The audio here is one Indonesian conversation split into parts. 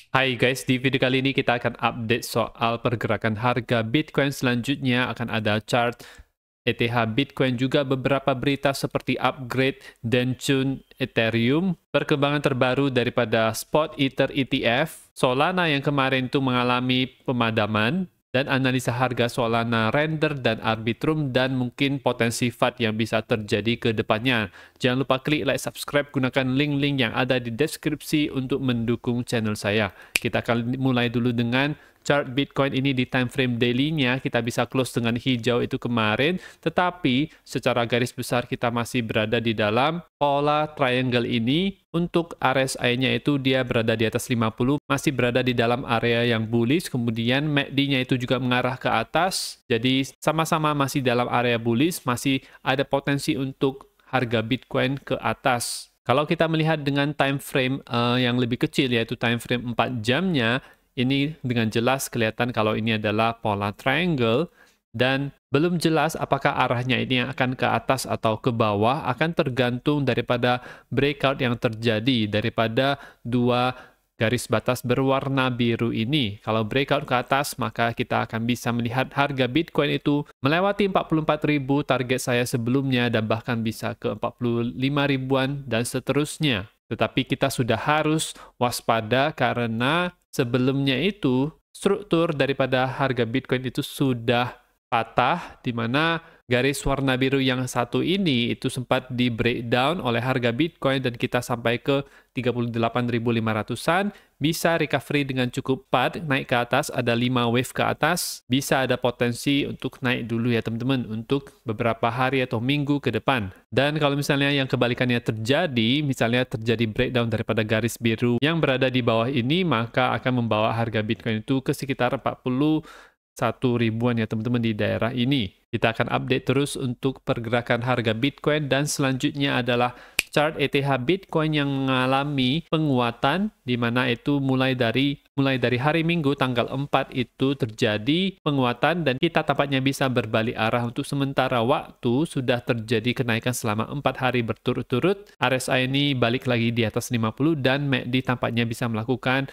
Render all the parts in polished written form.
Hai guys, di video kali ini kita akan update soal pergerakan harga Bitcoin selanjutnya. Akan ada chart ETH Bitcoin, juga beberapa berita seperti upgrade Denchun Ethereum, perkembangan terbaru daripada Spot Ether ETF, Solana yang kemarin itu mengalami pemadaman, dan analisa harga Solana Render dan Arbitrum, dan mungkin potensi FUD yang bisa terjadi ke depannya. Jangan lupa klik like, subscribe, gunakan link-link yang ada di deskripsi untuk mendukung channel saya. Kita akan mulai dulu dengan chart Bitcoin ini di time frame daily-nya. Kita bisa close dengan hijau itu kemarin, tetapi secara garis besar kita masih berada di dalam pola triangle ini. Untuk RSI-nya itu dia berada di atas 50, masih berada di dalam area yang bullish. Kemudian MACD-nya itu juga mengarah ke atas, jadi sama-sama masih dalam area bullish, masih ada potensi untuk harga Bitcoin ke atas. Kalau kita melihat dengan time frame yang lebih kecil, yaitu time frame 4 jamnya, ini dengan jelas kelihatan kalau ini adalah pola triangle, dan belum jelas apakah arahnya ini akan ke atas atau ke bawah, akan tergantung daripada breakout yang terjadi daripada dua garis batas berwarna biru ini. Kalau breakout ke atas, maka kita akan bisa melihat harga Bitcoin itu melewati 44.000 target saya sebelumnya, dan bahkan bisa ke 45 ribuan dan seterusnya. Tetapi kita sudah harus waspada karena sebelumnya itu struktur daripada harga Bitcoin itu sudah patah, di mana garis warna biru yang satu ini itu sempat di breakdown oleh harga Bitcoin dan kita sampai ke 38.500-an, bisa recovery dengan cukup cepat, naik ke atas, ada 5 wave ke atas, bisa ada potensi untuk naik dulu ya teman-teman untuk beberapa hari atau minggu ke depan. Dan kalau misalnya yang kebalikannya terjadi, misalnya terjadi breakdown daripada garis biru yang berada di bawah ini, maka akan membawa harga Bitcoin itu ke sekitar 41 ribuan ya teman-teman di daerah ini. Kita akan update terus untuk pergerakan harga Bitcoin, dan selanjutnya adalah chart ETH Bitcoin yang mengalami penguatan, di mana itu mulai dari hari Minggu tanggal 4 itu terjadi penguatan, dan kita tampaknya bisa berbalik arah. Untuk sementara waktu sudah terjadi kenaikan selama 4 hari berturut-turut. RSI ini balik lagi di atas 50, dan MACD tampaknya bisa melakukan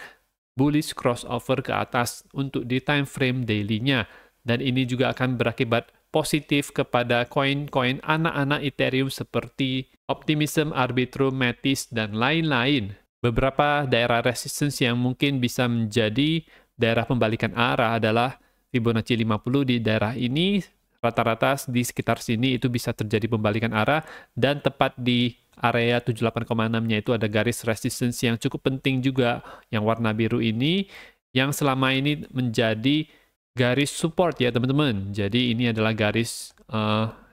bullish crossover ke atas untuk di time frame daily-nya, dan ini juga akan berakibat positif kepada koin-koin anak-anak Ethereum seperti Optimism, Arbitrum, Metis, dan lain-lain. Beberapa daerah resistance yang mungkin bisa menjadi daerah pembalikan arah adalah Fibonacci 50 di daerah ini, rata-rata di sekitar sini itu bisa terjadi pembalikan arah, dan tepat di area 78,6-nya itu ada garis resistance yang cukup penting juga, yang warna biru ini, yang selama ini menjadi garis support ya teman-teman. Jadi ini adalah garis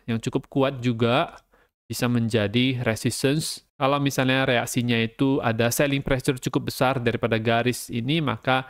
yang cukup kuat juga, bisa menjadi resistance. Kalau misalnya reaksinya itu ada selling pressure cukup besar daripada garis ini, maka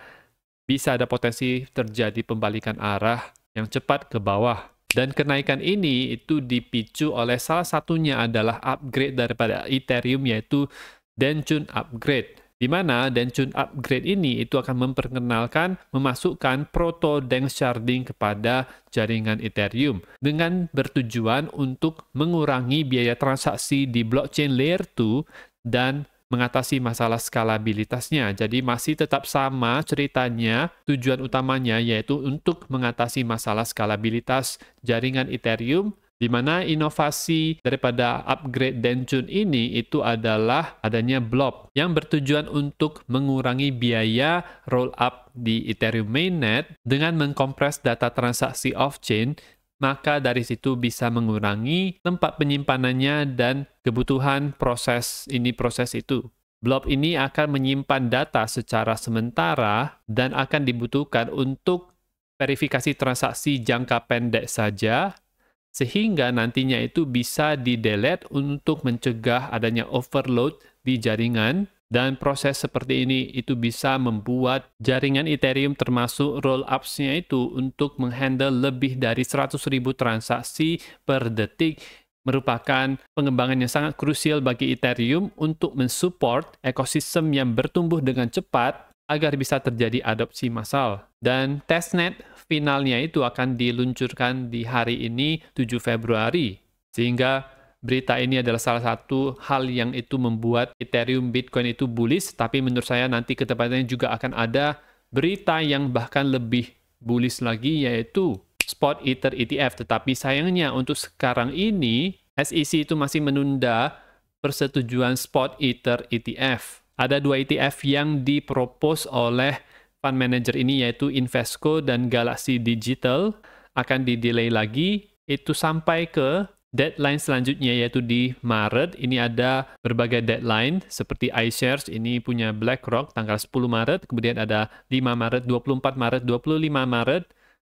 bisa ada potensi terjadi pembalikan arah yang cepat ke bawah. Dan kenaikan ini itu dipicu oleh salah satunya adalah upgrade daripada Ethereum, yaitu Denchun Upgrade. Di mana Denchun Upgrade ini itu akan memperkenalkan memasukkan Proto Danksharding kepada jaringan Ethereum dengan bertujuan untuk mengurangi biaya transaksi di blockchain layer 2 dan mengatasi masalah skalabilitasnya. Jadi masih tetap sama ceritanya, tujuan utamanya yaitu untuk mengatasi masalah skalabilitas jaringan Ethereum, di mana inovasi daripada upgrade Denchun ini itu adalah adanya blob yang bertujuan untuk mengurangi biaya rollup di Ethereum mainnet dengan mengkompres data transaksi off-chain. Maka dari situ bisa mengurangi tempat penyimpanannya dan kebutuhan proses itu. Blob ini akan menyimpan data secara sementara dan akan dibutuhkan untuk verifikasi transaksi jangka pendek saja, sehingga nantinya itu bisa di-delete untuk mencegah adanya overload di jaringan. Dan proses seperti ini itu bisa membuat jaringan Ethereum termasuk roll-ups-nya itu untuk menghandle lebih dari 100.000 transaksi per detik, merupakan pengembangan yang sangat krusial bagi Ethereum untuk mensupport ekosistem yang bertumbuh dengan cepat agar bisa terjadi adopsi massal. Dan testnet finalnya itu akan diluncurkan di hari ini 7 Februari. Sehingga berita ini adalah salah satu hal yang itu membuat Ethereum, Bitcoin itu bullish, tapi menurut saya nanti ke depannya juga akan ada berita yang bahkan lebih bullish lagi, yaitu Spot Ether ETF. Tetapi sayangnya untuk sekarang ini, SEC itu masih menunda persetujuan Spot Ether ETF. Ada 2 ETF yang dipropos oleh fund manager ini, yaitu Invesco dan Galaxy Digital, akan di-delay lagi, itu sampai ke deadline selanjutnya, yaitu di Maret. Ini ada berbagai deadline seperti iShares, ini punya BlackRock tanggal 10 Maret, kemudian ada 5 Maret, 24 Maret, 25 Maret.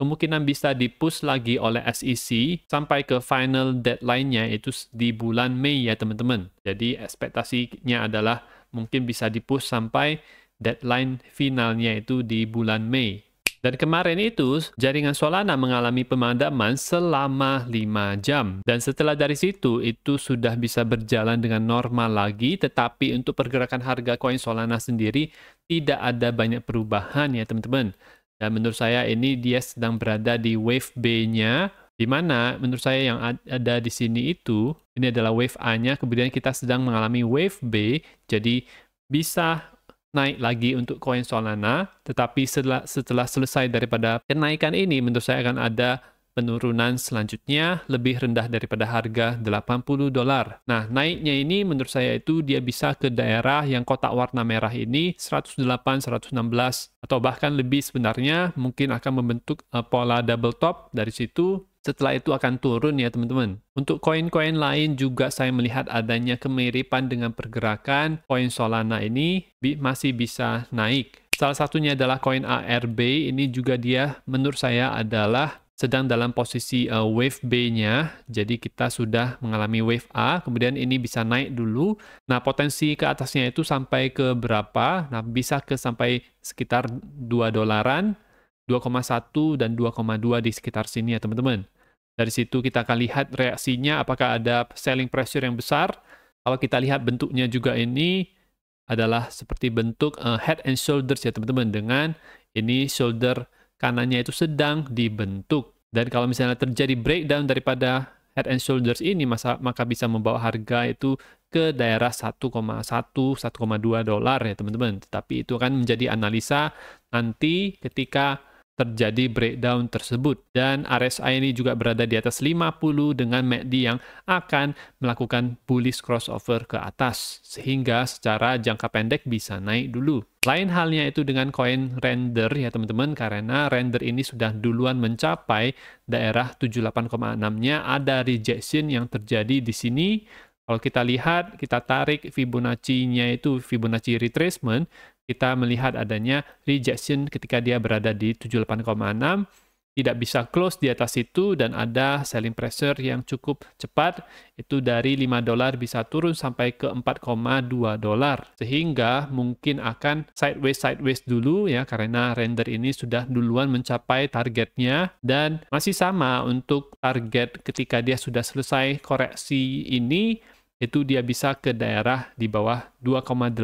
Kemungkinan bisa di-push lagi oleh SEC sampai ke final deadline-nya itu di bulan Mei ya teman-teman. Jadi ekspektasinya adalah mungkin bisa di-push sampai deadline finalnya itu di bulan Mei. Dan kemarin itu, jaringan Solana mengalami pemadaman selama 5 jam. Dan setelah dari situ, itu sudah bisa berjalan dengan normal lagi. Tetapi untuk pergerakan harga koin Solana sendiri, tidak ada banyak perubahan ya teman-teman. Dan menurut saya ini dia sedang berada di wave B-nya. Di mana menurut saya yang ada di sini itu, ini adalah wave A-nya. Kemudian kita sedang mengalami wave B. Jadi bisa naik lagi untuk koin Solana, tetapi setelah selesai daripada kenaikan ini, menurut saya akan ada penurunan selanjutnya lebih rendah daripada harga $80. Nah, naiknya ini menurut saya itu dia bisa ke daerah yang kotak warna merah ini, 108, 116, atau bahkan lebih sebenarnya, mungkin akan membentuk pola double top dari situ. Setelah itu akan turun ya teman-teman. Untuk koin-koin lain juga saya melihat adanya kemiripan dengan pergerakan koin Solana ini masih bisa naik. Salah satunya adalah koin ARB, ini juga dia menurut saya adalah sedang dalam posisi wave B-nya. Jadi kita sudah mengalami wave A, kemudian ini bisa naik dulu. Nah, potensi ke atasnya itu sampai ke berapa? Nah, bisa ke sampai sekitar $2. 2,1 dan 2,2 di sekitar sini ya teman-teman. Dari situ kita akan lihat reaksinya apakah ada selling pressure yang besar. Kalau kita lihat bentuknya juga ini adalah seperti bentuk head and shoulders ya teman-teman, dengan ini shoulder kanannya itu sedang dibentuk. Dan kalau misalnya terjadi breakdown daripada head and shoulders ini, maka bisa membawa harga itu ke daerah 1,1, 1,2 dolar ya teman-teman. Tetapi itu akan menjadi analisa nanti ketika terjadi breakdown tersebut. Dan RSI ini juga berada di atas 50 dengan MACD yang akan melakukan bullish crossover ke atas, sehingga secara jangka pendek bisa naik dulu. Lain halnya itu dengan koin Render ya teman-teman, karena Render ini sudah duluan mencapai daerah 78,6-nya, ada rejection yang terjadi di sini. Kalau kita lihat, kita tarik Fibonacci-nya itu Fibonacci retracement, kita melihat adanya rejection ketika dia berada di 78,6, tidak bisa close di atas itu, dan ada selling pressure yang cukup cepat, itu dari $5 bisa turun sampai ke $4,2, sehingga mungkin akan sideways dulu ya, karena Render ini sudah duluan mencapai targetnya, dan masih sama untuk target ketika dia sudah selesai koreksi ini, itu dia bisa ke daerah di bawah $2,8.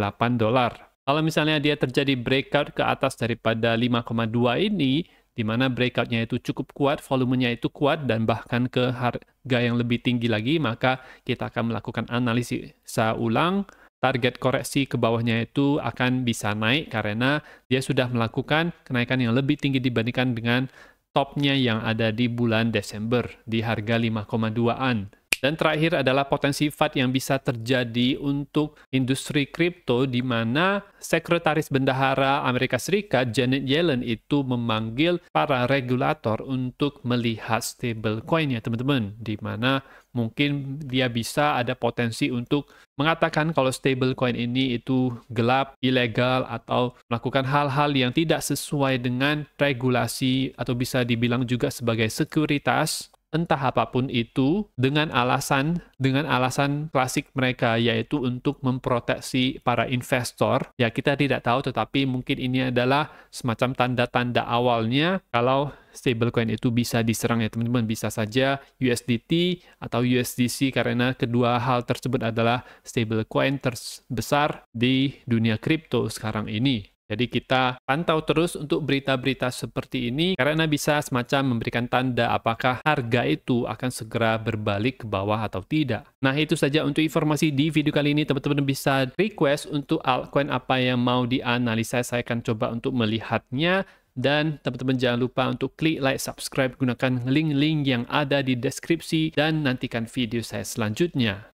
Kalau misalnya dia terjadi breakout ke atas daripada 5,2 ini, di mana breakoutnya itu cukup kuat, volumenya itu kuat, dan bahkan ke harga yang lebih tinggi lagi, maka kita akan melakukan analisa ulang. Target koreksi ke bawahnya itu akan bisa naik karena dia sudah melakukan kenaikan yang lebih tinggi dibandingkan dengan topnya yang ada di bulan Desember di harga 5,2-an. Dan terakhir adalah potensi FUD yang bisa terjadi untuk industri kripto, di mana Sekretaris Bendahara Amerika Serikat Janet Yellen itu memanggil para regulator untuk melihat stablecoin ya teman-teman, di mana mungkin dia bisa ada potensi untuk mengatakan kalau stablecoin ini itu gelap, ilegal, atau melakukan hal-hal yang tidak sesuai dengan regulasi, atau bisa dibilang juga sebagai sekuritas, entah apapun itu, dengan alasan klasik mereka, yaitu untuk memproteksi para investor. Ya, kita tidak tahu, tetapi mungkin ini adalah semacam tanda-tanda awalnya kalau stablecoin itu bisa diserang ya teman-teman. Bisa saja USDT atau USDC, karena kedua hal tersebut adalah stablecoin terbesar di dunia kripto sekarang ini. Jadi kita pantau terus untuk berita-berita seperti ini karena bisa semacam memberikan tanda apakah harga itu akan segera berbalik ke bawah atau tidak. Nah, itu saja untuk informasi di video kali ini. Teman-teman bisa request untuk altcoin apa yang mau dianalisa. Saya akan coba untuk melihatnya. Dan teman-teman jangan lupa untuk klik like, subscribe, gunakan link-link yang ada di deskripsi dan nantikan video saya selanjutnya.